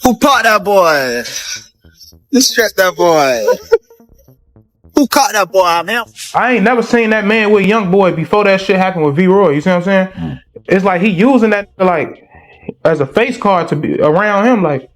Who caught that boy? You stretch that boy. Who caught that boy, man? I ain't never seen that man with Young Boy before that shit happened with V-Roy. You see what I'm saying? It's like he using that like as a face card to be around him, like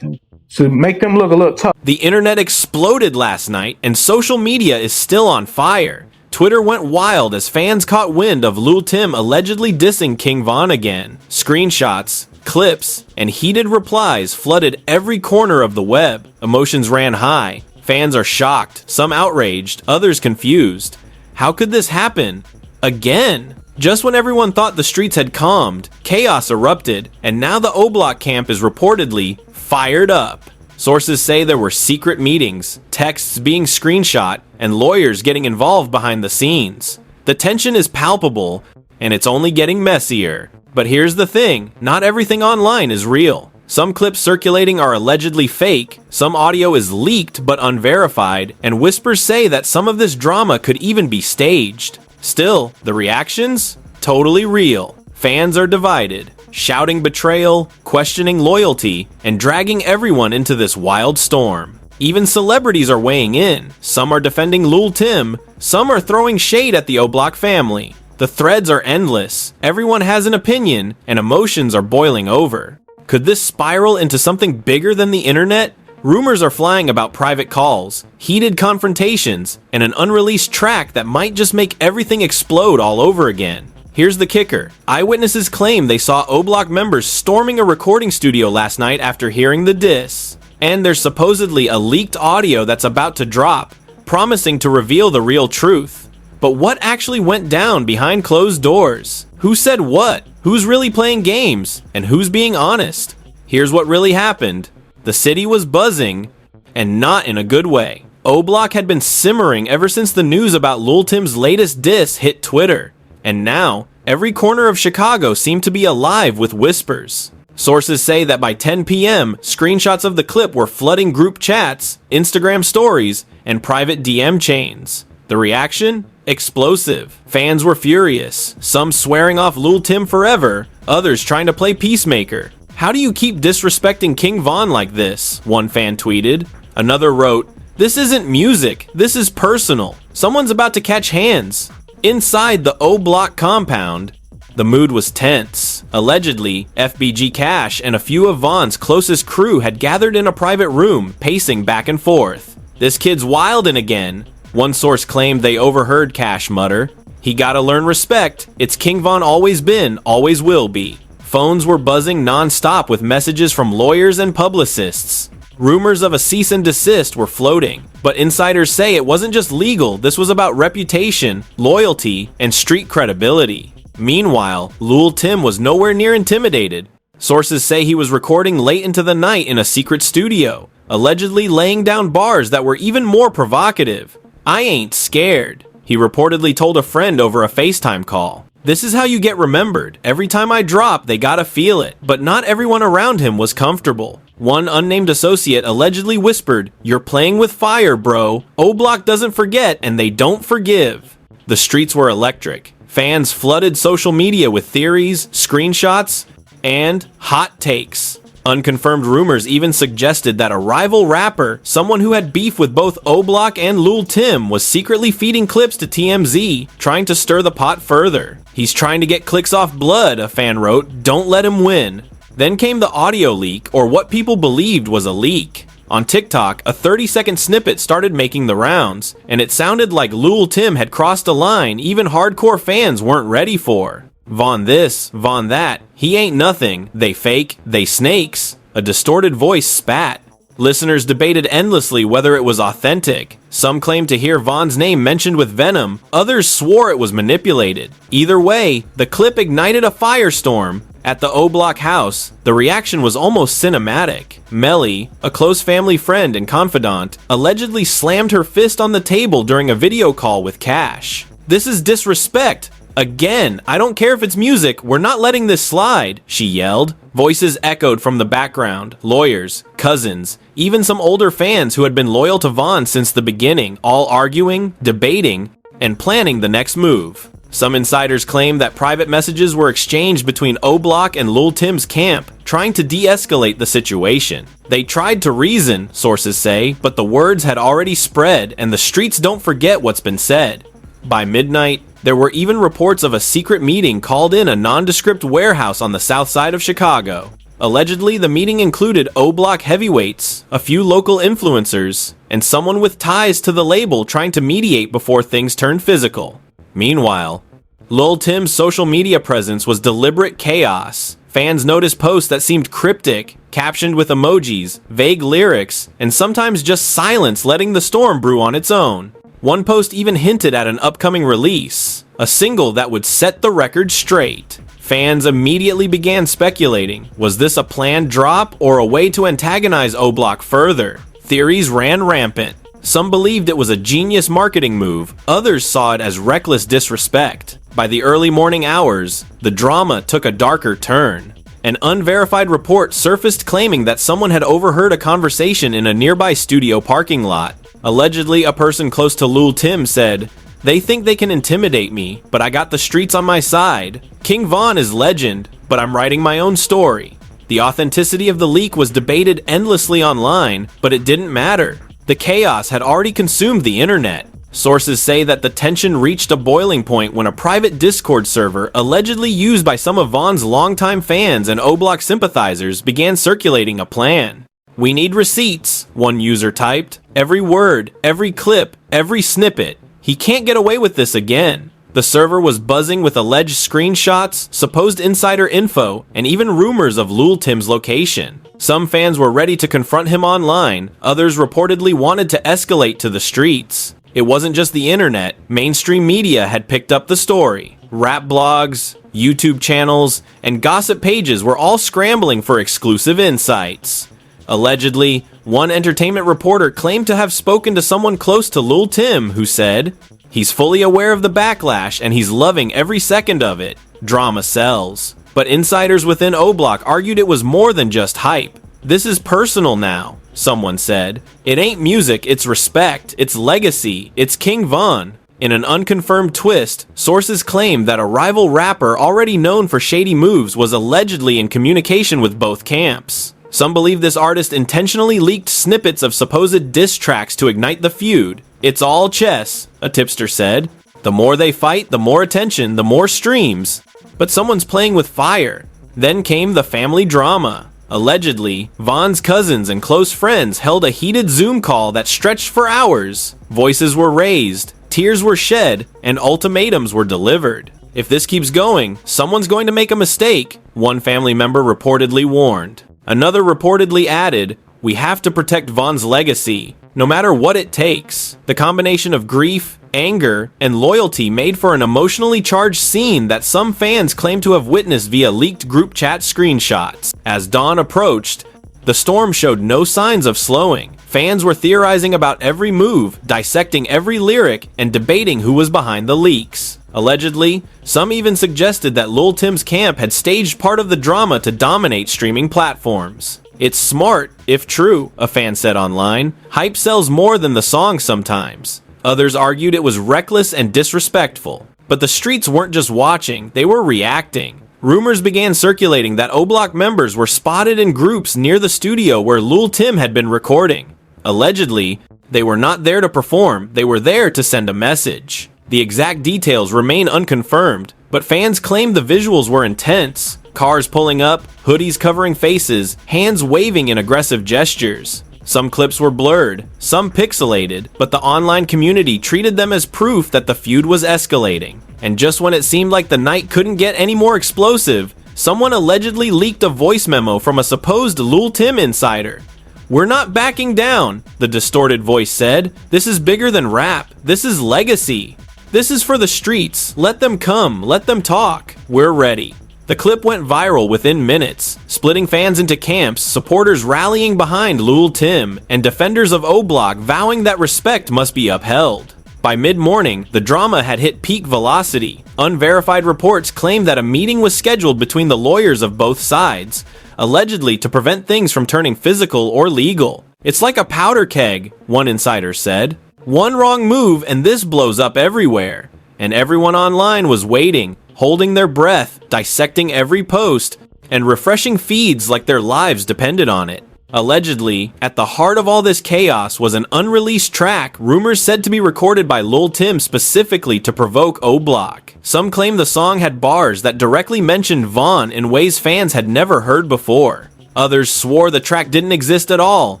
to make them look a little tough. The internet exploded last night, and social media is still on fire. Twitter went wild as fans caught wind of Lil Tim allegedly dissing King Von again. Screenshots, clips, and heated replies flooded every corner of the web. Emotions ran high. Fans are shocked, some outraged, others confused. How could this happen? Again? Just when everyone thought the streets had calmed, chaos erupted, and now the Oblock camp is reportedly fired up. Sources say there were secret meetings, texts being screenshot, and lawyers getting involved behind the scenes. The tension is palpable, and it's only getting messier. But here's the thing, not everything online is real. Some clips circulating are allegedly fake, some audio is leaked but unverified, and whispers say that some of this drama could even be staged. Still, the reactions? Totally real. Fans are divided, shouting betrayal, questioning loyalty, and dragging everyone into this wild storm. Even celebrities are weighing in. Some are defending Lil Tim, some are throwing shade at the Oblock family. The threads are endless, everyone has an opinion, and emotions are boiling over. Could this spiral into something bigger than the internet? Rumors are flying about private calls, heated confrontations, and an unreleased track that might just make everything explode all over again. Here's the kicker. Eyewitnesses claim they saw Oblock members storming a recording studio last night after hearing the diss. And there's supposedly a leaked audio that's about to drop, promising to reveal the real truth. But what actually went down behind closed doors? Who said what? Who's really playing games? And who's being honest? Here's what really happened. The city was buzzing, and not in a good way. Oblock had been simmering ever since the news about Lil Tim's latest diss hit Twitter. And now, every corner of Chicago seemed to be alive with whispers. Sources say that by 10 p.m., screenshots of the clip were flooding group chats, Instagram stories, and private DM chains. The reaction? Explosive. Fans were furious, some swearing off Lil Tim forever, others trying to play peacemaker. How do you keep disrespecting King Von like this? One fan tweeted. Another wrote, "This isn't music, this is personal. Someone's about to catch hands." Inside the Oblock compound, the mood was tense. Allegedly, FBG Cash and a few of Von's closest crew had gathered in a private room, pacing back and forth. "This kid's wildin' again." One source claimed they overheard Cash mutter, "He gotta learn respect. It's King Von always been, always will be." Phones were buzzing non-stop with messages from lawyers and publicists. Rumors of a cease and desist were floating, but insiders say it wasn't just legal, this was about reputation, loyalty, and street credibility. Meanwhile, Lil Tim was nowhere near intimidated. Sources say he was recording late into the night in a secret studio, allegedly laying down bars that were even more provocative. "I ain't scared," he reportedly told a friend over a FaceTime call. "This is how you get remembered. Every time I drop, they gotta feel it." But not everyone around him was comfortable. One unnamed associate allegedly whispered, "You're playing with fire, bro. Oblock doesn't forget, and they don't forgive." The streets were electric. Fans flooded social media with theories, screenshots, and hot takes. Unconfirmed rumors even suggested that a rival rapper, someone who had beef with both Oblock and Lil Tim, was secretly feeding clips to TMZ, trying to stir the pot further. "He's trying to get clicks off blood," a fan wrote. "Don't let him win." Then came the audio leak, or what people believed was a leak. On TikTok, a 30-second snippet started making the rounds, and it sounded like Lil Tim had crossed a line even hardcore fans weren't ready for. "Von this, Von that, he ain't nothing, they fake, they snakes," a distorted voice spat. Listeners debated endlessly whether it was authentic. Some claimed to hear Von's name mentioned with venom, others swore it was manipulated. Either way, the clip ignited a firestorm. At the Oblock house, the reaction was almost cinematic. Melly, a close family friend and confidant, allegedly slammed her fist on the table during a video call with Cash. "This is disrespect. Again, I don't care if it's music, we're not letting this slide," she yelled. Voices echoed from the background, lawyers, cousins, even some older fans who had been loyal to Von since the beginning, all arguing, debating, and planning the next move. Some insiders claim that private messages were exchanged between Oblock and Lil Tim's camp, trying to de-escalate the situation. They tried to reason, sources say, but the words had already spread and the streets don't forget what's been said. By midnight, there were even reports of a secret meeting called in a nondescript warehouse on the south side of Chicago. Allegedly, the meeting included Oblock heavyweights, a few local influencers, and someone with ties to the label trying to mediate before things turned physical. Meanwhile, Lil Tim's social media presence was deliberate chaos. Fans noticed posts that seemed cryptic, captioned with emojis, vague lyrics, and sometimes just silence letting the storm brew on its own. One post even hinted at an upcoming release, a single that would set the record straight. Fans immediately began speculating, was this a planned drop or a way to antagonize Oblock further? Theories ran rampant. Some believed it was a genius marketing move, others saw it as reckless disrespect. By the early morning hours, the drama took a darker turn. An unverified report surfaced claiming that someone had overheard a conversation in a nearby studio parking lot. Allegedly, a person close to Lil Tim said, "They think they can intimidate me, but I got the streets on my side. King Von is legend, but I'm writing my own story." The authenticity of the leak was debated endlessly online, but it didn't matter. The chaos had already consumed the internet. Sources say that the tension reached a boiling point when a private Discord server, allegedly used by some of Von's longtime fans and Oblock sympathizers, began circulating a plan. "We need receipts," one user typed. "Every word, every clip, every snippet. He can't get away with this again." The server was buzzing with alleged screenshots, supposed insider info, and even rumors of Lil Tim's location. Some fans were ready to confront him online, others reportedly wanted to escalate to the streets. It wasn't just the internet, mainstream media had picked up the story. Rap blogs, YouTube channels, and gossip pages were all scrambling for exclusive insights. Allegedly, one entertainment reporter claimed to have spoken to someone close to Lil Tim who said, "He's fully aware of the backlash and he's loving every second of it. Drama sells." But insiders within Oblock argued it was more than just hype. "This is personal now," someone said. "It ain't music, it's respect, it's legacy, it's King Von." In an unconfirmed twist, sources claim that a rival rapper already known for shady moves was allegedly in communication with both camps. Some believe this artist intentionally leaked snippets of supposed diss tracks to ignite the feud. "It's all chess," a tipster said. "The more they fight, the more attention, the more streams." But someone's playing with fire. Then came the family drama. Allegedly, Von's cousins and close friends held a heated Zoom call that stretched for hours. Voices were raised, tears were shed, and ultimatums were delivered. "If this keeps going, someone's going to make a mistake," one family member reportedly warned. Another reportedly added, "We have to protect Von's legacy, no matter what it takes." The combination of grief, anger, and loyalty made for an emotionally charged scene that some fans claim to have witnessed via leaked group chat screenshots. As dawn approached, the storm showed no signs of slowing. Fans were theorizing about every move, dissecting every lyric, and debating who was behind the leaks. Allegedly, some even suggested that Lil Tim's camp had staged part of the drama to dominate streaming platforms. "It's smart, if true," a fan said online. "Hype sells more than the song sometimes." Others argued it was reckless and disrespectful. But the streets weren't just watching, they were reacting. Rumors began circulating that Oblock members were spotted in groups near the studio where Lil Tim had been recording. Allegedly, they were not there to perform, they were there to send a message. The exact details remain unconfirmed, but fans claim the visuals were intense. Cars pulling up, hoodies covering faces, hands waving in aggressive gestures. Some clips were blurred, some pixelated, but the online community treated them as proof that the feud was escalating. And just when it seemed like the night couldn't get any more explosive, someone allegedly leaked a voice memo from a supposed Lil Tim insider. "We're not backing down," the distorted voice said. "This is bigger than rap. This is legacy. This is for the streets. Let them come. Let them talk. We're ready." The clip went viral within minutes, splitting fans into camps, supporters rallying behind Lil Tim, and defenders of Oblock vowing that respect must be upheld. By mid-morning, the drama had hit peak velocity. Unverified reports claimed that a meeting was scheduled between the lawyers of both sides, allegedly to prevent things from turning physical or legal. "It's like a powder keg," one insider said. "One wrong move and this blows up everywhere." And everyone online was waiting, holding their breath, dissecting every post, and refreshing feeds like their lives depended on it. Allegedly, at the heart of all this chaos was an unreleased track, rumors said to be recorded by Lil Tim specifically to provoke Oblock. Some claim the song had bars that directly mentioned Vaughn in ways fans had never heard before. Others swore the track didn't exist at all,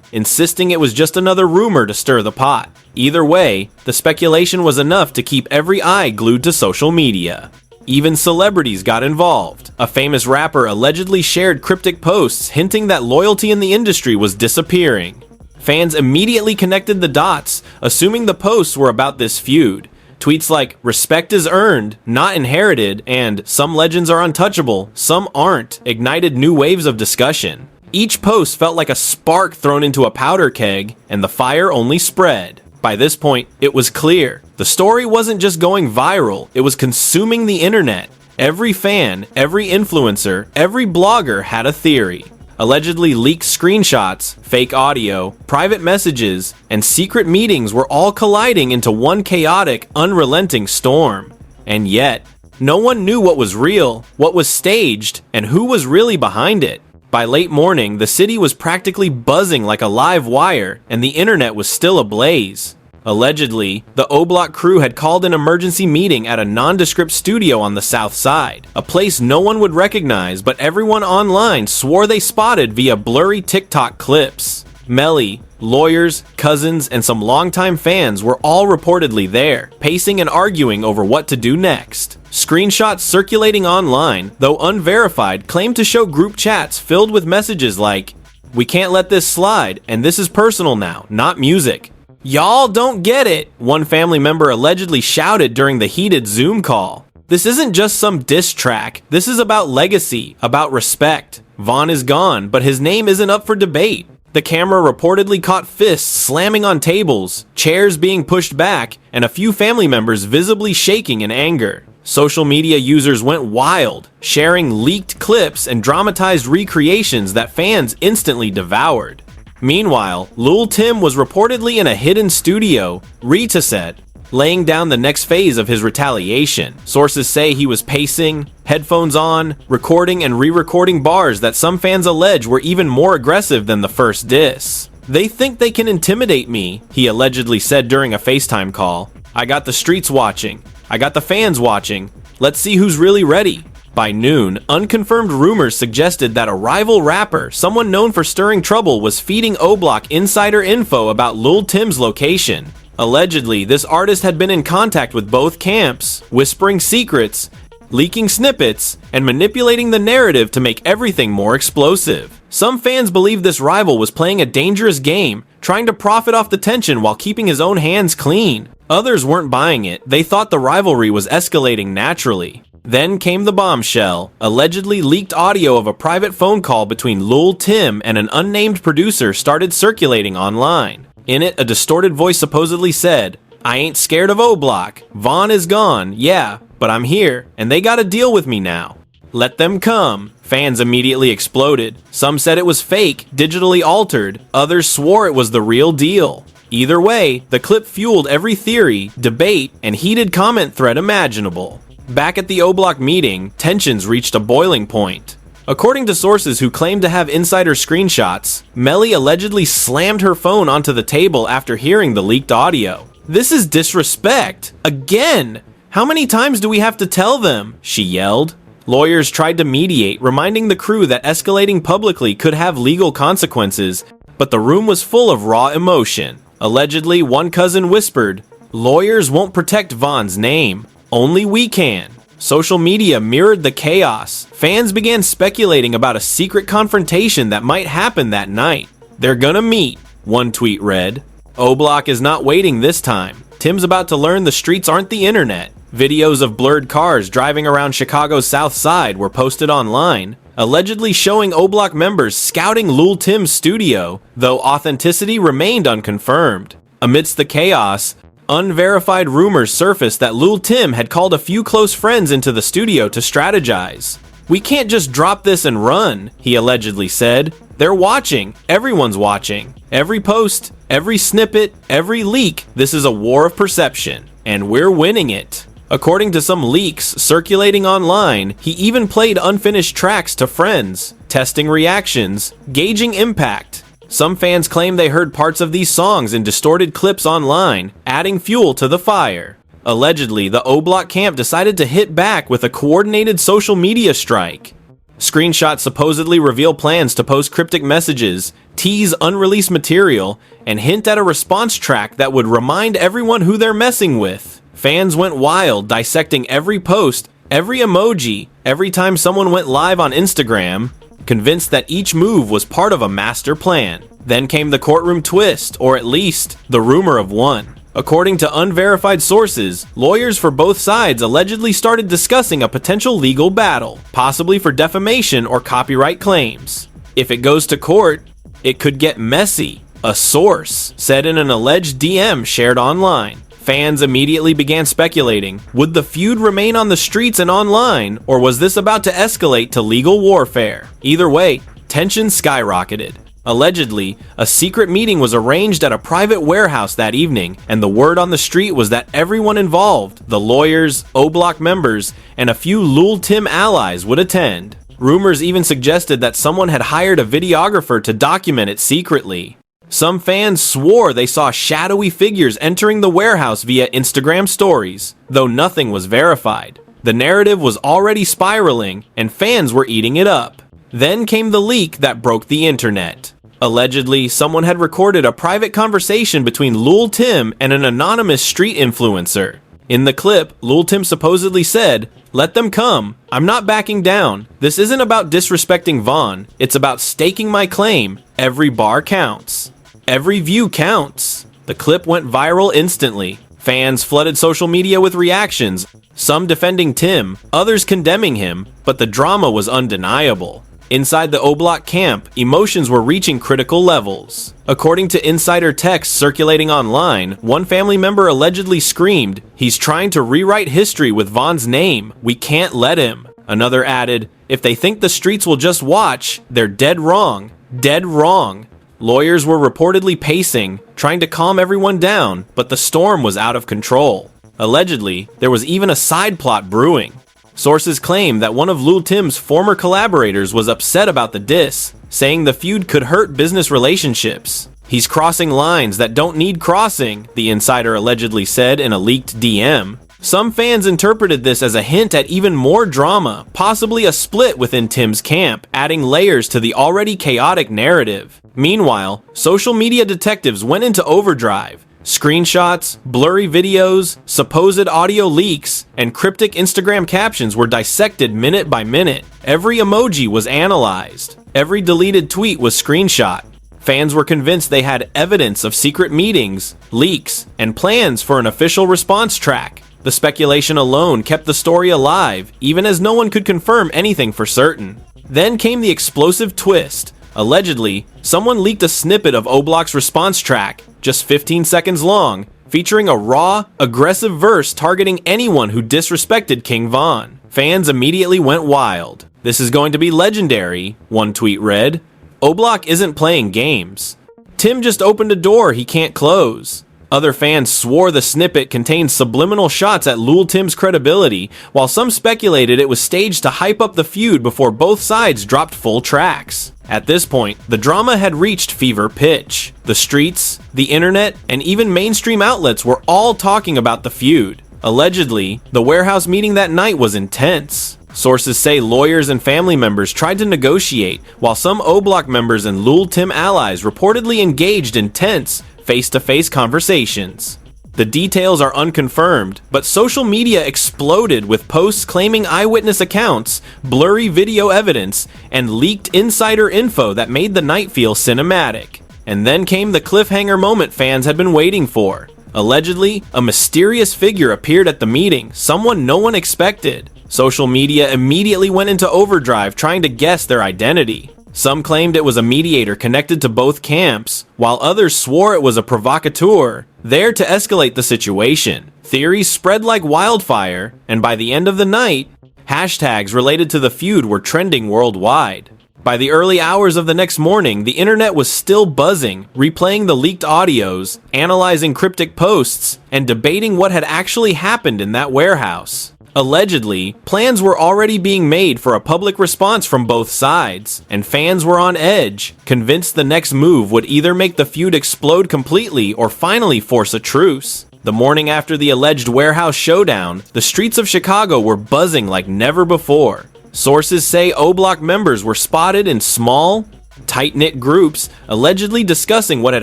insisting it was just another rumor to stir the pot. Either way, the speculation was enough to keep every eye glued to social media. Even celebrities got involved. A famous rapper allegedly shared cryptic posts hinting that loyalty in the industry was disappearing. Fans immediately connected the dots, assuming the posts were about this feud. Tweets like, "Respect is earned, not inherited," and "Some legends are untouchable, some aren't," ignited new waves of discussion. Each post felt like a spark thrown into a powder keg, and the fire only spread. By this point, it was clear. The story wasn't just going viral, it was consuming the internet. Every fan, every influencer, every blogger had a theory. Allegedly leaked screenshots, fake audio, private messages, and secret meetings were all colliding into one chaotic, unrelenting storm. And yet, no one knew what was real, what was staged, and who was really behind it. By late morning, the city was practically buzzing like a live wire, and the internet was still ablaze. Allegedly, the Oblock crew had called an emergency meeting at a nondescript studio on the south side, a place no one would recognize, but everyone online swore they spotted via blurry TikTok clips. Melly, lawyers, cousins, and some longtime fans were all reportedly there, pacing and arguing over what to do next. Screenshots circulating online, though unverified, claimed to show group chats filled with messages like, "We can't let this slide, and this is personal now, not music." "Y'all don't get it," one family member allegedly shouted during the heated Zoom call. "This isn't just some diss track, this is about legacy, about respect. Vaughn is gone, but his name isn't up for debate." The camera reportedly caught fists slamming on tables, chairs being pushed back, and a few family members visibly shaking in anger. Social media users went wild, sharing leaked clips and dramatized recreations that fans instantly devoured. Meanwhile, Lil Tim was reportedly in a hidden studio, Rita said, laying down the next phase of his retaliation. Sources say he was pacing, headphones on, recording and re-recording bars that some fans allege were even more aggressive than the first diss. "They think they can intimidate me," he allegedly said during a FaceTime call. "I got the streets watching. I got the fans watching. Let's see who's really ready." By noon, unconfirmed rumors suggested that a rival rapper, someone known for stirring trouble, was feeding Oblock insider info about Lil Tim's location. Allegedly, this artist had been in contact with both camps, whispering secrets, leaking snippets, and manipulating the narrative to make everything more explosive. Some fans believe this rival was playing a dangerous game, trying to profit off the tension while keeping his own hands clean. Others weren't buying it. They thought the rivalry was escalating naturally. Then came the bombshell, allegedly leaked audio of a private phone call between Lil Tim and an unnamed producer started circulating online. In it, a distorted voice supposedly said, "I ain't scared of Oblock. Vaughn is gone, yeah, but I'm here, and they gotta deal with me now. Let them come." Fans immediately exploded. Some said it was fake, digitally altered. Others swore it was the real deal. Either way, the clip fueled every theory, debate, and heated comment thread imaginable. Back at the Oblock meeting, tensions reached a boiling point. According to sources who claimed to have insider screenshots, Melly allegedly slammed her phone onto the table after hearing the leaked audio. "This is disrespect! Again! How many times do we have to tell them?" she yelled. Lawyers tried to mediate, reminding the crew that escalating publicly could have legal consequences, but the room was full of raw emotion. Allegedly, one cousin whispered, "Lawyers won't protect Vaughn's name. Only we can." Social media mirrored the chaos. Fans began speculating about a secret confrontation that might happen that night. "They're gonna meet," one tweet read. Oblock is not waiting this time. Tim's about to learn the streets aren't the internet. Videos of blurred cars driving around Chicago's South Side were posted online, allegedly showing Oblock members scouting Lil Tim's studio, though authenticity remained unconfirmed. Amidst the chaos, unverified rumors surfaced that Lil Tim had called a few close friends into the studio to strategize. "We can't just drop this and run," he allegedly said. "They're watching. Everyone's watching. Every post, every snippet, every leak. This is a war of perception, and we're winning it." According to some leaks circulating online, he even played unfinished tracks to friends, testing reactions, gauging impact. Some fans claim they heard parts of these songs in distorted clips online, adding fuel to the fire. Allegedly, the Oblock camp decided to hit back with a coordinated social media strike. Screenshots supposedly reveal plans to post cryptic messages, tease unreleased material, and hint at a response track that would remind everyone who they're messing with. Fans went wild, dissecting every post, every emoji, every time someone went live on Instagram, convinced that each move was part of a master plan. Then came the courtroom twist, or at least, the rumor of one. According to unverified sources, lawyers for both sides allegedly started discussing a potential legal battle, possibly for defamation or copyright claims. If it goes to court, it could get messy, a source said in an alleged DM shared online. Fans immediately began speculating, would the feud remain on the streets and online, or was this about to escalate to legal warfare? Either way, tension skyrocketed. Allegedly, a secret meeting was arranged at a private warehouse that evening, and the word on the street was that everyone involved, the lawyers, Oblock members, and a few Lul Tim allies would attend. Rumors even suggested that someone had hired a videographer to document it secretly. Some fans swore they saw shadowy figures entering the warehouse via Instagram stories, though nothing was verified. The narrative was already spiraling, and fans were eating it up. Then came the leak that broke the internet. Allegedly, someone had recorded a private conversation between Lul Tim and an anonymous street influencer. In the clip, Lul Tim supposedly said, "Let them come. I'm not backing down. This isn't about disrespecting Vaughn. It's about staking my claim. Every bar counts. Every view counts." The clip went viral instantly. Fans flooded social media with reactions, some defending Tim, others condemning him, but the drama was undeniable. Inside the Oblock camp, emotions were reaching critical levels. According to insider texts circulating online, one family member allegedly screamed, "He's trying to rewrite history with Vaughn's name. We can't let him." Another added, "If they think the streets will just watch, they're dead wrong. Dead wrong." Lawyers were reportedly pacing, trying to calm everyone down, but the storm was out of control. Allegedly, there was even a side plot brewing. Sources claim that one of Lul Tim's former collaborators was upset about the diss, saying the feud could hurt business relationships. "He's crossing lines that don't need crossing," the insider allegedly said in a leaked DM. Some fans interpreted this as a hint at even more drama, possibly a split within Tim's camp, adding layers to the already chaotic narrative. Meanwhile, social media detectives went into overdrive. Screenshots, blurry videos, supposed audio leaks, and cryptic Instagram captions were dissected minute by minute. Every emoji was analyzed. Every deleted tweet was screenshot. Fans were convinced they had evidence of secret meetings, leaks, and plans for an official response track. The speculation alone kept the story alive, even as no one could confirm anything for certain. Then came the explosive twist. Allegedly, someone leaked a snippet of Oblock's response track, just 15 seconds long, featuring a raw, aggressive verse targeting anyone who disrespected King Von. Fans immediately went wild. "This is going to be legendary," one tweet read. "Oblock isn't playing games. Tim just opened a door he can't close." Other fans swore the snippet contained subliminal shots at Lul Tim's credibility, while some speculated it was staged to hype up the feud before both sides dropped full tracks. At this point, the drama had reached fever pitch. The streets, the internet, and even mainstream outlets were all talking about the feud. Allegedly, the warehouse meeting that night was intense. Sources say lawyers and family members tried to negotiate, while some Oblock members and Lul Tim allies reportedly engaged in tense, face-to-face conversations. The details are unconfirmed, but social media exploded with posts claiming eyewitness accounts, blurry video evidence, and leaked insider info that made the night feel cinematic. And then came the cliffhanger moment fans had been waiting for. Allegedly, a mysterious figure appeared at the meeting, someone no one expected. Social media immediately went into overdrive trying to guess their identity. Some claimed it was a mediator connected to both camps, while others swore it was a provocateur, there to escalate the situation. Theories spread like wildfire, and by the end of the night, hashtags related to the feud were trending worldwide. By the early hours of the next morning, the internet was still buzzing, replaying the leaked audios, analyzing cryptic posts, and debating what had actually happened in that warehouse. Allegedly, plans were already being made for a public response from both sides, and fans were on edge, convinced the next move would either make the feud explode completely or finally force a truce. The morning after the alleged warehouse showdown, the streets of Chicago were buzzing like never before. Sources say Oblock members were spotted in small, tight-knit groups, allegedly discussing what had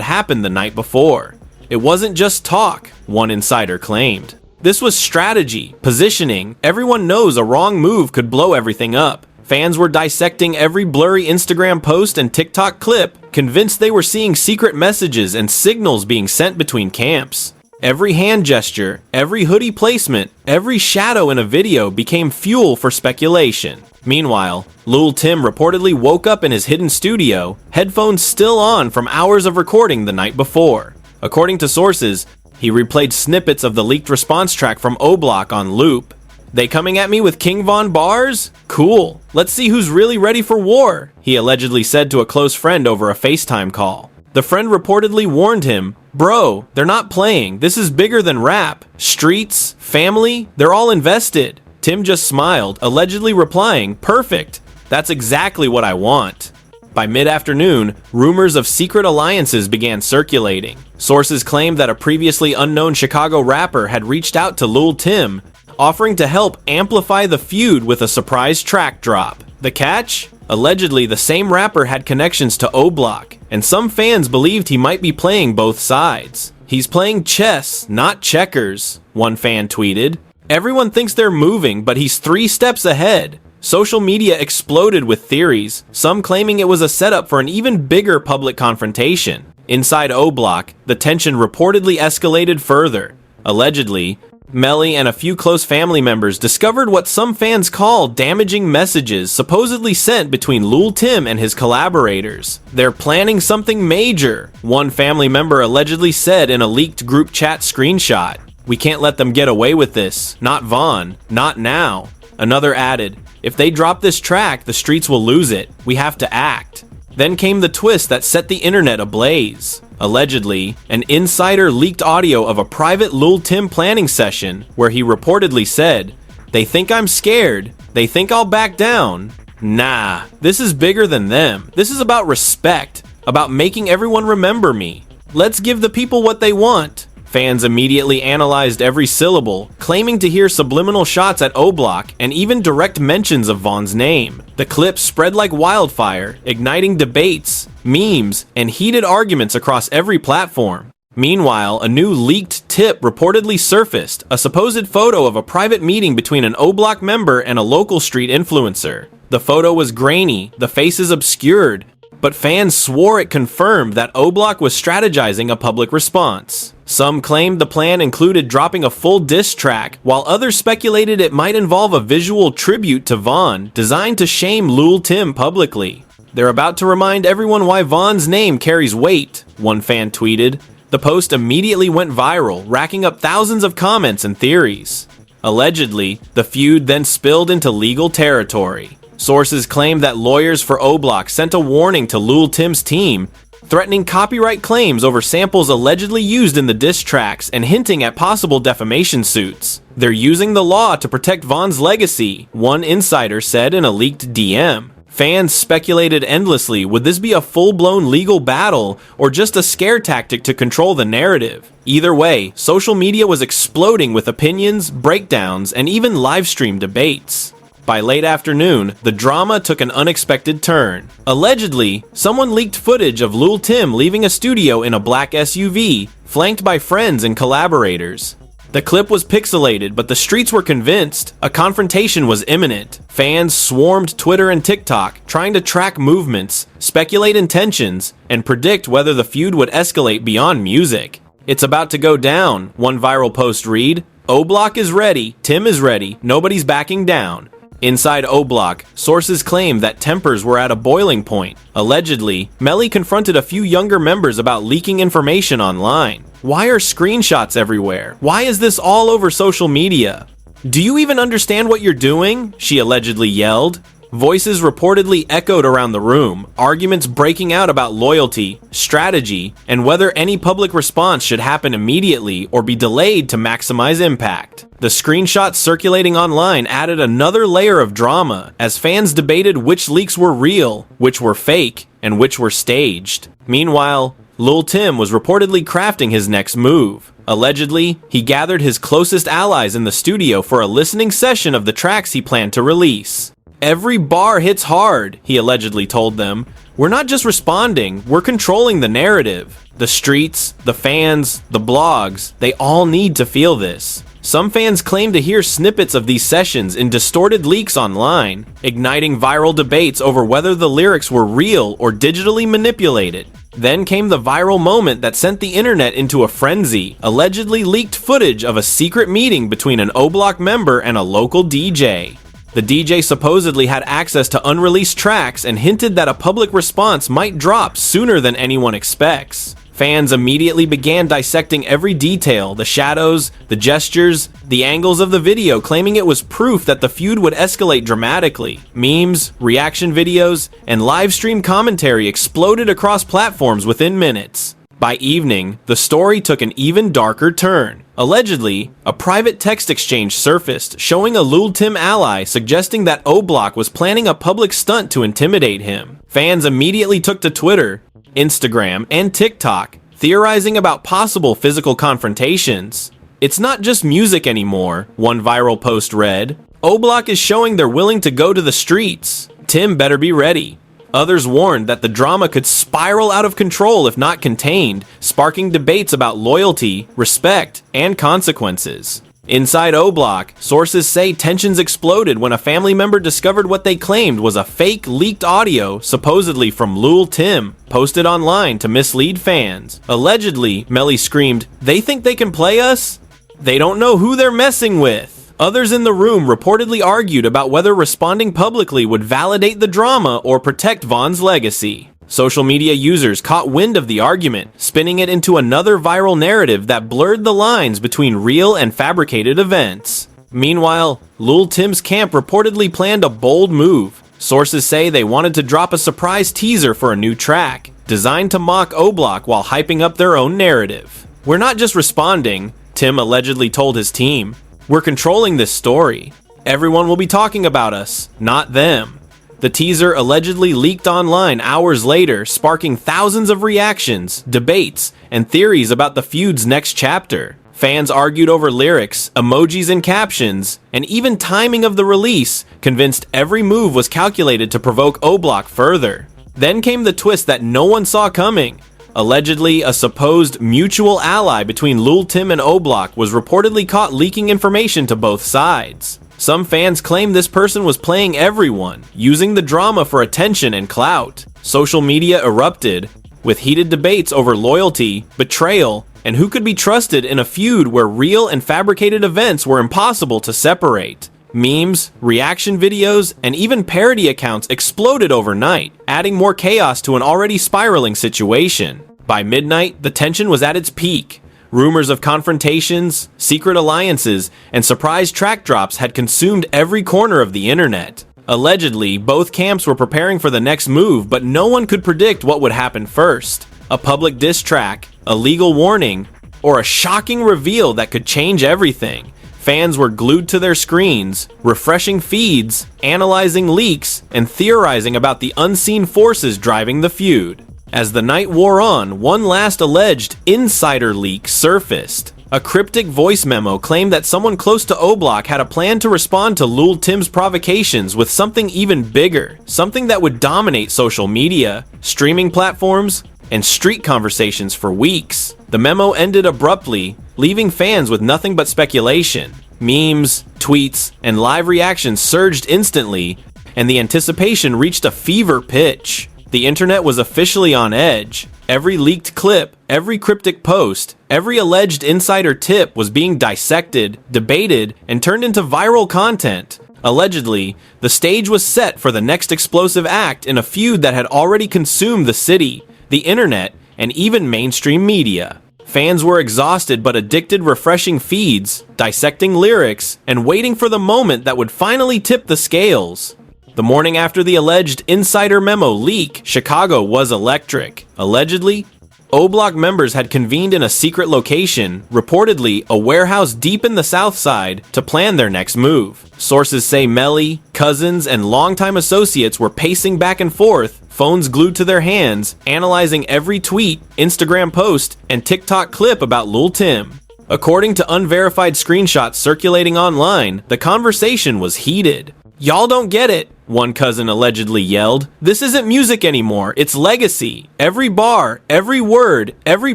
happened the night before. It wasn't just talk, one insider claimed. This was strategy, positioning. Everyone knows a wrong move could blow everything up. Fans were dissecting every blurry Instagram post and TikTok clip, convinced they were seeing secret messages and signals being sent between camps. Every hand gesture, every hoodie placement, every shadow in a video became fuel for speculation. Meanwhile, Lil Tim reportedly woke up in his hidden studio, headphones still on from hours of recording the night before. According to sources, he replayed snippets of the leaked response track from Oblock on loop. They coming at me with King Von bars? Cool. Let's see who's really ready for war, he allegedly said to a close friend over a FaceTime call. The friend reportedly warned him, "Bro, they're not playing. This is bigger than rap. Streets, family, they're all invested." Tim just smiled, allegedly replying, "Perfect. That's exactly what I want." By mid-afternoon, rumors of secret alliances began circulating. Sources claimed that a previously unknown Chicago rapper had reached out to Lil Tim, offering to help amplify the feud with a surprise track drop. The catch? Allegedly, the same rapper had connections to Oblock, and some fans believed he might be playing both sides. "He's playing chess, not checkers," one fan tweeted. "Everyone thinks they're moving, but he's 3 steps ahead." Social media exploded with theories, some claiming it was a setup for an even bigger public confrontation. Inside Oblock, the tension reportedly escalated further. Allegedly, Melly and a few close family members discovered what some fans call damaging messages supposedly sent between Lil Tim and his collaborators. "They're planning something major," one family member allegedly said in a leaked group chat screenshot. "We can't let them get away with this. Not Vaughn. Not now." Another added, "If they drop this track, the streets will lose it. We have to act." Then came the twist that set the internet ablaze. Allegedly, an insider leaked audio of a private Lil Tim planning session where he reportedly said, "They think I'm scared. They think I'll back down. Nah, this is bigger than them. This is about respect, about making everyone remember me. Let's give the people what they want." Fans immediately analyzed every syllable, claiming to hear subliminal shots at Oblock and even direct mentions of Vaughn's name. The clip spread like wildfire, igniting debates, memes, and heated arguments across every platform. Meanwhile, a new leaked tip reportedly surfaced, a supposed photo of a private meeting between an Oblock member and a local street influencer. The photo was grainy, the faces obscured, but fans swore it confirmed that Oblock was strategizing a public response. Some claimed the plan included dropping a full diss track, while others speculated it might involve a visual tribute to Vaughn designed to shame Lil Tim publicly. "They're about to remind everyone why Vaughn's name carries weight," one fan tweeted. The post immediately went viral, racking up thousands of comments and theories. Allegedly, the feud then spilled into legal territory. Sources claim that lawyers for Oblock sent a warning to Lil Tim's team, threatening copyright claims over samples allegedly used in the diss tracks and hinting at possible defamation suits. "They're using the law to protect Vaughn's legacy," one insider said in a leaked DM. Fans speculated endlessly, would this be a full-blown legal battle or just a scare tactic to control the narrative? Either way, social media was exploding with opinions, breakdowns, and even livestream debates. By late afternoon, the drama took an unexpected turn. Allegedly, someone leaked footage of Lil Tim leaving a studio in a black SUV, flanked by friends and collaborators. The clip was pixelated, but the streets were convinced a confrontation was imminent. Fans swarmed Twitter and TikTok, trying to track movements, speculate intentions, and predict whether the feud would escalate beyond music. "It's about to go down," one viral post read. "Oblock is ready, Tim is ready, nobody's backing down." Inside Oblock, sources claim that tempers were at a boiling point. Allegedly, Melly confronted a few younger members about leaking information online. "Why are screenshots everywhere? Why is this all over social media? Do you even understand what you're doing?" she allegedly yelled. Voices reportedly echoed around the room, arguments breaking out about loyalty, strategy, and whether any public response should happen immediately or be delayed to maximize impact. The screenshots circulating online added another layer of drama as fans debated which leaks were real, which were fake, and which were staged. Meanwhile, Lil Tim was reportedly crafting his next move. Allegedly, he gathered his closest allies in the studio for a listening session of the tracks he planned to release. "Every bar hits hard," he allegedly told them. "We're not just responding, we're controlling the narrative. The streets, the fans, the blogs, they all need to feel this." Some fans claim to hear snippets of these sessions in distorted leaks online, igniting viral debates over whether the lyrics were real or digitally manipulated. Then came the viral moment that sent the internet into a frenzy, allegedly leaked footage of a secret meeting between an Oblock member and a local DJ. The DJ supposedly had access to unreleased tracks and hinted that a public response might drop sooner than anyone expects. Fans immediately began dissecting every detail, the shadows, the gestures, the angles of the video, claiming it was proof that the feud would escalate dramatically. Memes, reaction videos, and live stream commentary exploded across platforms within minutes. By evening, the story took an even darker turn. Allegedly, a private text exchange surfaced showing a Lil Tim ally suggesting that Oblock was planning a public stunt to intimidate him. Fans immediately took to Twitter, Instagram, and TikTok, theorizing about possible physical confrontations. "It's not just music anymore," one viral post read. "Oblock is showing they're willing to go to the streets. Tim better be ready." Others warned that the drama could spiral out of control if not contained, sparking debates about loyalty, respect, and consequences. Inside Oblock, sources say tensions exploded when a family member discovered what they claimed was a fake leaked audio, supposedly from Lil Tim, posted online to mislead fans. Allegedly, Melly screamed, "They think they can play us? They don't know who they're messing with." Others in the room reportedly argued about whether responding publicly would validate the drama or protect Von's legacy. Social media users caught wind of the argument, spinning it into another viral narrative that blurred the lines between real and fabricated events. Meanwhile, Lil Tim's camp reportedly planned a bold move. Sources say they wanted to drop a surprise teaser for a new track, designed to mock Oblock while hyping up their own narrative. "We're not just responding," Tim allegedly told his team. "We're controlling this story. Everyone will be talking about us, not them." The teaser allegedly leaked online hours later, sparking thousands of reactions, debates, and theories about the feud's next chapter. Fans argued over lyrics, emojis and captions, and even timing of the release, convinced every move was calculated to provoke Oblock further. Then came the twist that no one saw coming. Allegedly, a supposed mutual ally between Lil Tim and Oblock was reportedly caught leaking information to both sides. Some fans claim this person was playing everyone, using the drama for attention and clout. Social media erupted, with heated debates over loyalty, betrayal, and who could be trusted in a feud where real and fabricated events were impossible to separate. Memes, reaction videos, and even parody accounts exploded overnight, adding more chaos to an already spiraling situation. By midnight, the tension was at its peak. Rumors of confrontations, secret alliances, and surprise track drops had consumed every corner of the internet. Allegedly, both camps were preparing for the next move, but no one could predict what would happen first. A public diss track, a legal warning, or a shocking reveal that could change everything. Fans were glued to their screens, refreshing feeds, analyzing leaks, and theorizing about the unseen forces driving the feud. As the night wore on, one last alleged insider leak surfaced. A cryptic voice memo claimed that someone close to Oblock had a plan to respond to Lil Tim's provocations with something even bigger, something that would dominate social media, streaming platforms, and street conversations for weeks. The memo ended abruptly, leaving fans with nothing but speculation. Memes, tweets, and live reactions surged instantly, and the anticipation reached a fever pitch. The internet was officially on edge. Every leaked clip, every cryptic post, every alleged insider tip was being dissected, debated, and turned into viral content. Allegedly, the stage was set for the next explosive act in a feud that had already consumed the city, the internet, and even mainstream media. Fans were exhausted but addicted, refreshing feeds, dissecting lyrics, and waiting for the moment that would finally tip the scales. The morning after the alleged insider memo leak, Chicago was electric. Allegedly, Oblock members had convened in a secret location, reportedly a warehouse deep in the south side, to plan their next move. Sources say Melly, cousins, and longtime associates were pacing back and forth, phones glued to their hands, analyzing every tweet, Instagram post, and TikTok clip about Lil Tim. According to unverified screenshots circulating online, the conversation was heated. "Y'all don't get it," one cousin allegedly yelled. "This isn't music anymore, it's legacy. Every bar, every word, every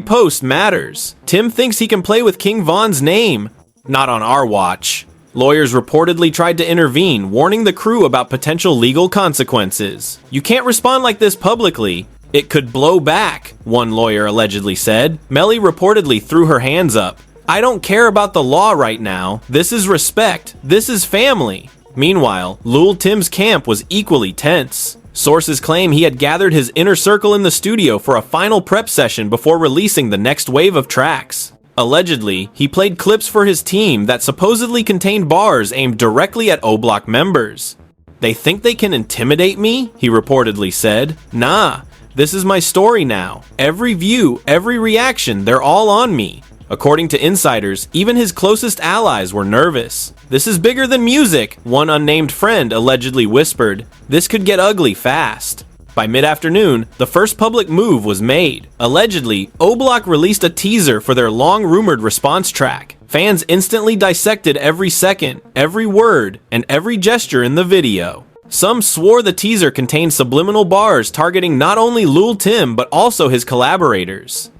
post matters. Tim thinks he can play with King Von's name. Not on our watch." Lawyers reportedly tried to intervene, warning the crew about potential legal consequences. "You can't respond like this publicly. It could blow back," one lawyer allegedly said. Melly reportedly threw her hands up. "I don't care about the law right now. This is respect. This is family." Meanwhile, Lil Tim's camp was equally tense. Sources claim he had gathered his inner circle in the studio for a final prep session before releasing the next wave of tracks. Allegedly, he played clips for his team that supposedly contained bars aimed directly at Oblock members. "They think they can intimidate me?" he reportedly said. "Nah, this is my story now. Every view, every reaction, they're all on me." According to insiders, even his closest allies were nervous. "This is bigger than music," one unnamed friend allegedly whispered. "This could get ugly fast." By mid-afternoon, the first public move was made. Allegedly, Oblock released a teaser for their long-rumored response track. Fans instantly dissected every second, every word, and every gesture in the video. Some swore the teaser contained subliminal bars targeting not only Lil Tim but also his collaborators.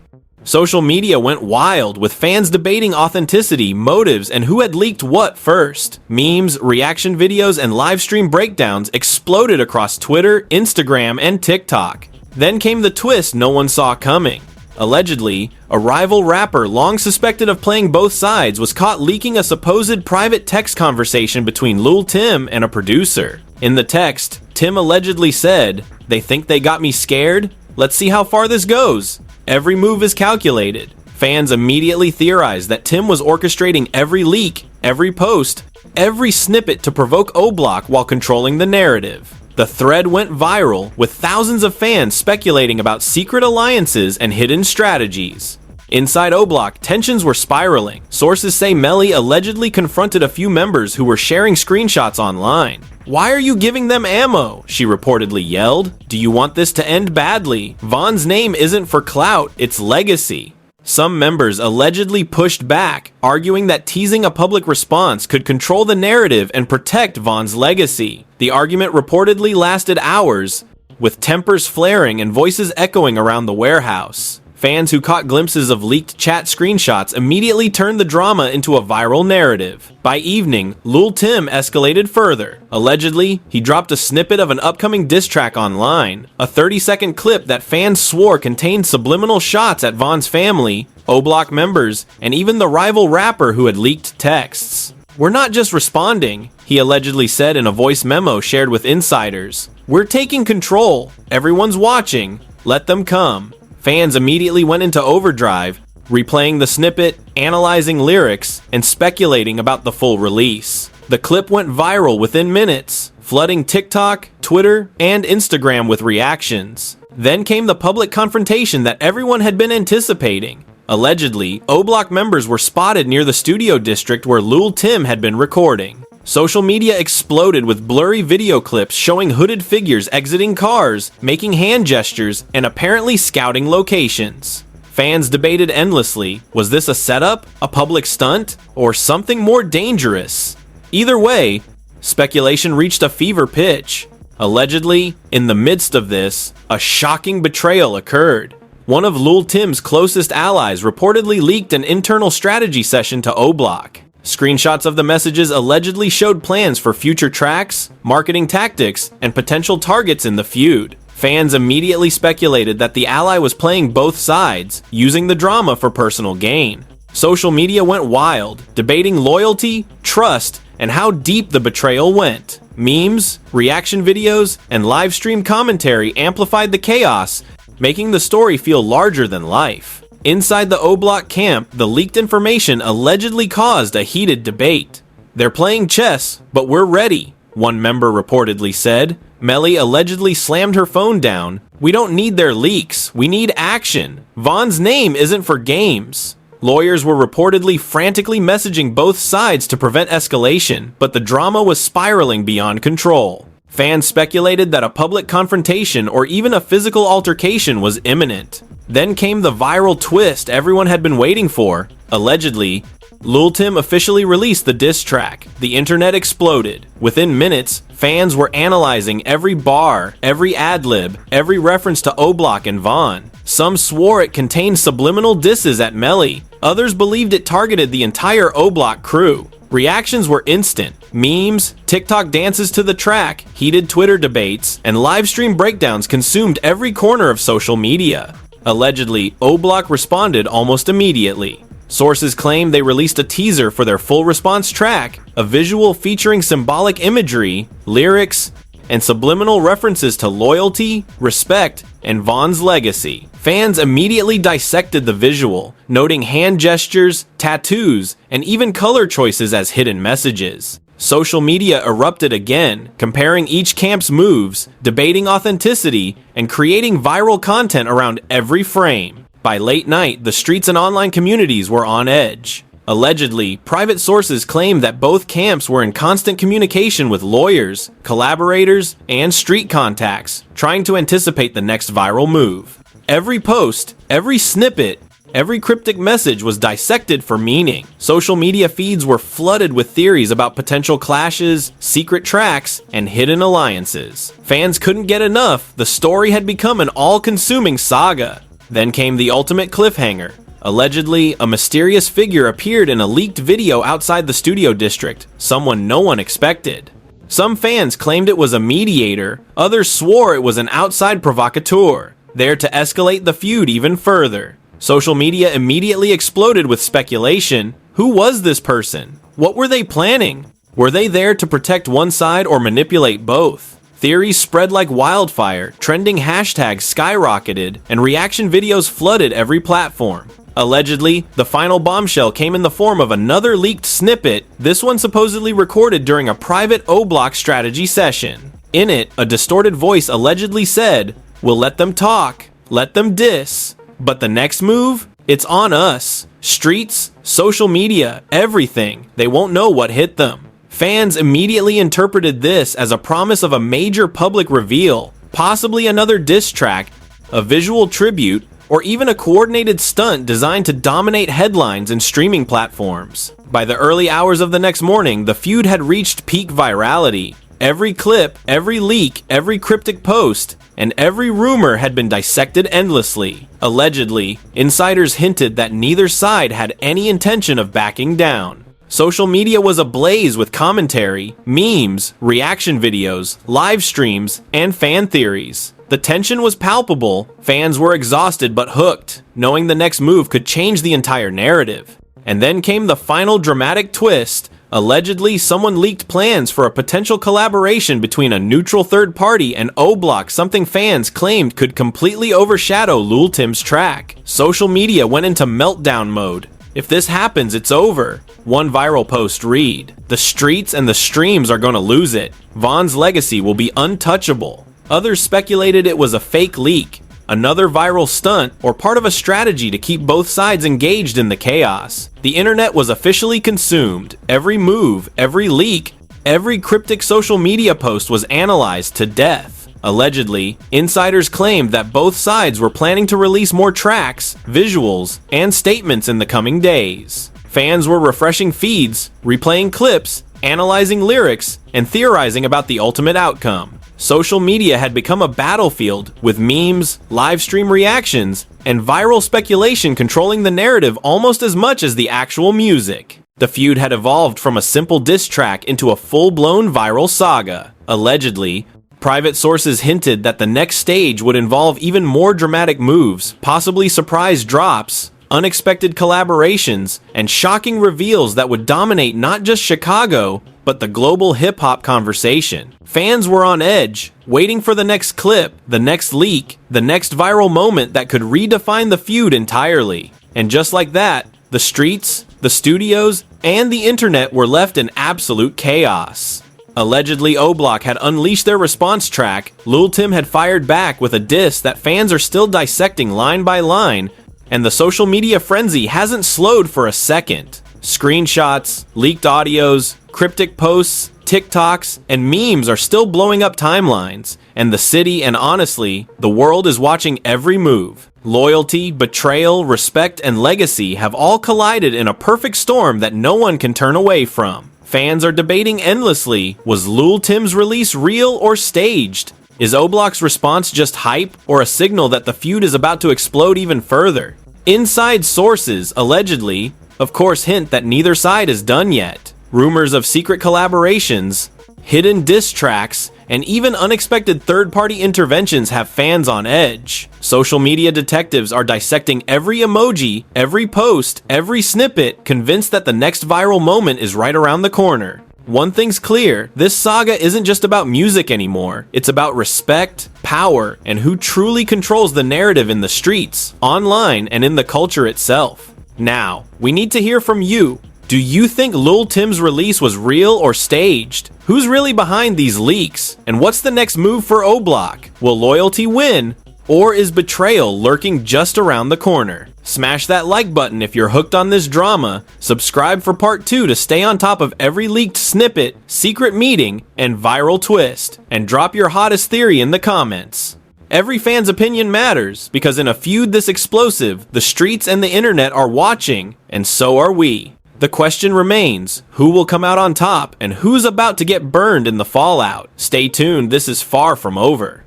Social media went wild, with fans debating authenticity, motives, and who had leaked what first. Memes, reaction videos, and livestream breakdowns exploded across Twitter, Instagram, and TikTok. Then came the twist no one saw coming. Allegedly, a rival rapper long suspected of playing both sides was caught leaking a supposed private text conversation between Lil Tim and a producer. In the text, Tim allegedly said, "They think they got me scared? Let's see how far this goes. Every move is calculated." Fans immediately theorized that Tim was orchestrating every leak, every post, every snippet to provoke Oblock while controlling the narrative. The thread went viral, with thousands of fans speculating about secret alliances and hidden strategies. Inside Oblock, tensions were spiraling. Sources say Melly allegedly confronted a few members who were sharing screenshots online. "Why are you giving them ammo?" she reportedly yelled. "Do you want this to end badly? Von's name isn't for clout, it's legacy." Some members allegedly pushed back, arguing that teasing a public response could control the narrative and protect Von's legacy. The argument reportedly lasted hours, with tempers flaring and voices echoing around the warehouse. Fans who caught glimpses of leaked chat screenshots immediately turned the drama into a viral narrative. By evening, Lil Tim escalated further. Allegedly, he dropped a snippet of an upcoming diss track online, a 30-second clip that fans swore contained subliminal shots at Von's family, Oblock members, and even the rival rapper who had leaked texts. "We're not just responding," he allegedly said in a voice memo shared with insiders. "We're taking control. Everyone's watching. Let them come." Fans immediately went into overdrive, replaying the snippet, analyzing lyrics, and speculating about the full release. The clip went viral within minutes, flooding TikTok, Twitter, and Instagram with reactions. Then came the public confrontation that everyone had been anticipating. Allegedly, Oblock members were spotted near the studio district where Lil Tim had been recording. Social media exploded with blurry video clips showing hooded figures exiting cars, making hand gestures, and apparently scouting locations. Fans debated endlessly, was this a setup, a public stunt, or something more dangerous? Either way, speculation reached a fever pitch. Allegedly, in the midst of this, a shocking betrayal occurred. One of Lil Tim's closest allies reportedly leaked an internal strategy session to Oblock. Screenshots of the messages allegedly showed plans for future tracks, marketing tactics, and potential targets in the feud. Fans immediately speculated that the ally was playing both sides, using the drama for personal gain. Social media went wild, debating loyalty, trust, and how deep the betrayal went. Memes, reaction videos, and live stream commentary amplified the chaos, making the story feel larger than life. Inside the Oblock camp, the leaked information allegedly caused a heated debate. "They're playing chess, but we're ready," one member reportedly said. Melly allegedly slammed her phone down. "We don't need their leaks. We need action. Von's name isn't for games." Lawyers were reportedly frantically messaging both sides to prevent escalation, but the drama was spiraling beyond control. Fans speculated that a public confrontation or even a physical altercation was imminent. Then came the viral twist everyone had been waiting for. Allegedly, Lil Tim officially released the diss track. The internet exploded. Within minutes, fans were analyzing every bar, every ad-lib, every reference to Oblock and Von. Some swore it contained subliminal disses at Melly. Others believed it targeted the entire Oblock crew. Reactions were instant. Memes, TikTok dances to the track, heated Twitter debates, and livestream breakdowns consumed every corner of social media. Allegedly, Oblock responded almost immediately. Sources claim they released a teaser for their full response track, a visual featuring symbolic imagery, lyrics, and subliminal references to loyalty, respect, and Von's legacy. Fans immediately dissected the visual, noting hand gestures, tattoos, and even color choices as hidden messages. Social media erupted again, comparing each camp's moves, debating authenticity, and creating viral content around every frame. By late night, the streets and online communities were on edge. Allegedly, private sources claimed that both camps were in constant communication with lawyers, collaborators, and street contacts, trying to anticipate the next viral move. Every post, every snippet, every cryptic message was dissected for meaning. Social media feeds were flooded with theories about potential clashes, secret tracks, and hidden alliances. Fans couldn't get enough. The story had become an all-consuming saga. Then came the ultimate cliffhanger. Allegedly, a mysterious figure appeared in a leaked video outside the studio district, someone no one expected. Some fans claimed it was a mediator, others swore it was an outside provocateur, there to escalate the feud even further. Social media immediately exploded with speculation. Who was this person? What were they planning? Were they there to protect one side or manipulate both? Theories spread like wildfire, trending hashtags skyrocketed, and reaction videos flooded every platform. Allegedly, the final bombshell came in the form of another leaked snippet, this one supposedly recorded during a private Oblock strategy session. In it, a distorted voice allegedly said, "We'll let them talk, let them diss, but the next move? It's on us. Streets, social media, everything. They won't know what hit them." Fans immediately interpreted this as a promise of a major public reveal, possibly another diss track, a visual tribute, or even a coordinated stunt designed to dominate headlines and streaming platforms. By the early hours of the next morning, the feud had reached peak virality. Every clip, every leak, every cryptic post, and every rumor had been dissected endlessly. Allegedly, insiders hinted that neither side had any intention of backing down. Social media was ablaze with commentary, memes, reaction videos, live streams, and fan theories. The tension was palpable. Fans were exhausted but hooked, knowing the next move could change the entire narrative. And then came the final dramatic twist. Allegedly, someone leaked plans for a potential collaboration between a neutral third party and Oblock, something fans claimed could completely overshadow Lil Tim's track. Social media went into meltdown mode. If this happens, it's over. One viral post read, "The streets and the streams are gonna lose it. Von's legacy will be untouchable." Others speculated it was a fake leak, another viral stunt, or part of a strategy to keep both sides engaged in the chaos. The internet was officially consumed. Every move, every leak, every cryptic social media post was analyzed to death. Allegedly, insiders claimed that both sides were planning to release more tracks, visuals, and statements in the coming days. Fans were refreshing feeds, replaying clips, analyzing lyrics, and theorizing about the ultimate outcome. Social media had become a battlefield, with memes, live stream reactions, and viral speculation controlling the narrative almost as much as the actual music. The feud had evolved from a simple diss track into a full-blown viral saga. Allegedly, private sources hinted that the next stage would involve even more dramatic moves, possibly surprise drops, unexpected collaborations, and shocking reveals that would dominate not just Chicago, but the global hip-hop conversation. Fans were on edge, waiting for the next clip, the next leak, the next viral moment that could redefine the feud entirely. And just like that, the streets, the studios, and the internet were left in absolute chaos. Allegedly, Oblock had unleashed their response track, Lil Tim had fired back with a diss that fans are still dissecting line by line, and the social media frenzy hasn't slowed for a second. Screenshots, leaked audios, cryptic posts, TikToks, and memes are still blowing up timelines, and the city and honestly, the world is watching every move. Loyalty, betrayal, respect, and legacy have all collided in a perfect storm that no one can turn away from. Fans are debating endlessly, was Lil Tim's release real or staged? Is Oblock's response just hype or a signal that the feud is about to explode even further? Inside sources, allegedly, of course hint that neither side is done yet. Rumors of secret collaborations, hidden diss tracks, and even unexpected third-party interventions have fans on edge. Social media detectives are dissecting every emoji, every post, every snippet, convinced that the next viral moment is right around the corner. One thing's clear, this saga isn't just about music anymore. It's about respect, power, and who truly controls the narrative in the streets, online, and in the culture itself. Now, we need to hear from you. Do you think Lil Tim's release was real or staged? Who's really behind these leaks? And what's the next move for Oblock? Will loyalty win? Or is betrayal lurking just around the corner? Smash that like button if you're hooked on this drama, subscribe for part 2 to stay on top of every leaked snippet, secret meeting, and viral twist, and drop your hottest theory in the comments. Every fan's opinion matters, because in a feud this explosive, the streets and the internet are watching, and so are we. The question remains, who will come out on top, and who's about to get burned in the fallout? Stay tuned, this is far from over.